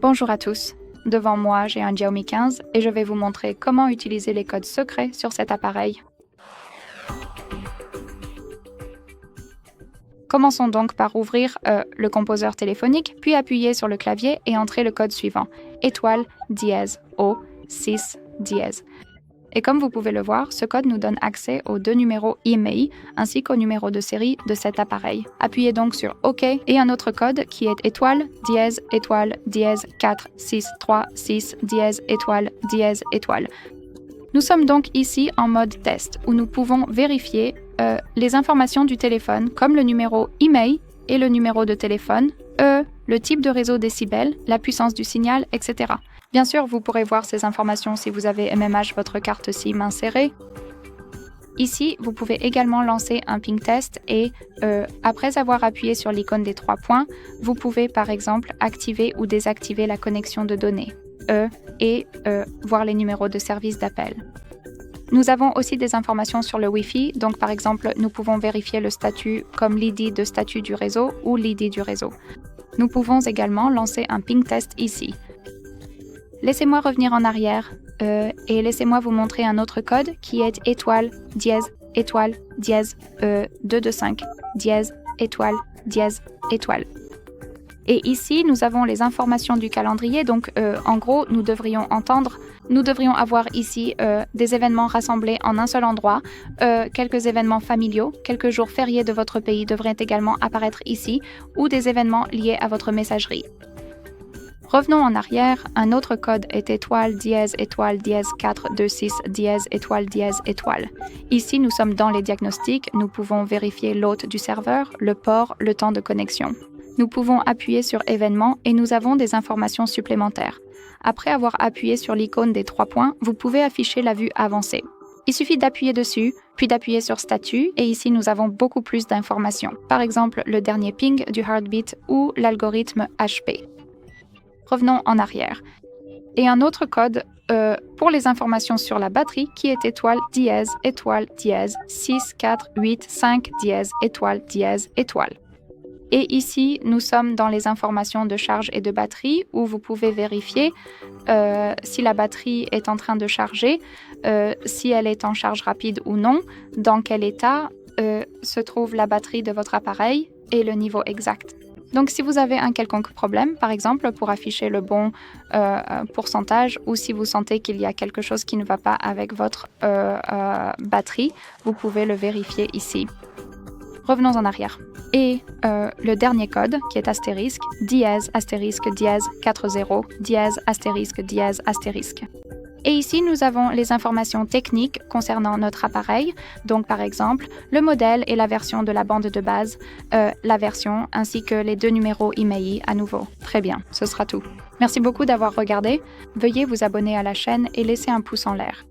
Bonjour à tous. Devant moi, j'ai un Xiaomi 15 et je vais vous montrer comment utiliser les codes secrets sur cet appareil. Commençons donc par ouvrir le composeur téléphonique, puis appuyer sur le clavier et entrer le code suivant, étoile dièse O 6 dièse. Et comme vous pouvez le voir, ce code nous donne accès aux deux numéros IMEI ainsi qu'au numéro de série de cet appareil. Appuyez donc sur OK et un autre code qui est étoile dièse 4 6 3 6 dièse étoile. Nous sommes donc ici en mode test où nous pouvons vérifier les informations du téléphone comme le numéro IMEI et le numéro de téléphone, le type de réseau décibels, la puissance du signal, etc. Bien sûr, vous pourrez voir ces informations si vous avez MMH votre carte SIM insérée. Ici, vous pouvez également lancer un ping test et après avoir appuyé sur l'icône des 3 points, vous pouvez par exemple activer ou désactiver la connexion de données et voir les numéros de service d'appel. Nous avons aussi des informations sur le Wi-Fi, donc par exemple, nous pouvons vérifier le statut comme l'ID de statut du réseau ou l'ID du réseau. Nous pouvons également lancer un ping test ici. Laissez-moi revenir en arrière et laissez-moi vous montrer un autre code qui est étoile dièse 225 dièse étoile. Et ici, nous avons les informations du calendrier, donc en gros, nous devrions avoir ici des événements rassemblés en un seul endroit, quelques événements familiaux, quelques jours fériés de votre pays devraient également apparaître ici, ou des événements liés à votre messagerie. Revenons en arrière, un autre code est étoile dièse 426 dièse étoile. Ici, nous sommes dans les diagnostics, nous pouvons vérifier l'hôte du serveur, le port, le temps de connexion. Nous pouvons appuyer sur événements et nous avons des informations supplémentaires. Après avoir appuyé sur l'icône des 3 points, vous pouvez afficher la vue avancée. Il suffit d'appuyer dessus, puis d'appuyer sur statut et ici nous avons beaucoup plus d'informations. Par exemple, le dernier ping du heartbeat ou l'algorithme HP. Revenons en arrière. Et un autre code pour les informations sur la batterie qui est étoile dièse 6 4 8 5 dièse étoile. Et ici, nous sommes dans les informations de charge et de batterie où vous pouvez vérifier si la batterie est en train de charger, si elle est en charge rapide ou non, dans quel état se trouve la batterie de votre appareil et le niveau exact. Donc, si vous avez un quelconque problème, par exemple, pour afficher le bon pourcentage ou si vous sentez qu'il y a quelque chose qui ne va pas avec votre batterie, vous pouvez le vérifier ici. Revenons en arrière. Et le dernier code, qui est astérisque, dièse 40 dièse. Et ici, nous avons les informations techniques concernant notre appareil, donc par exemple, le modèle et la version de la bande de base, la version ainsi que les 2 numéros IMEI à nouveau. Très bien, ce sera tout. Merci beaucoup d'avoir regardé. Veuillez vous abonner à la chaîne et laisser un pouce en l'air.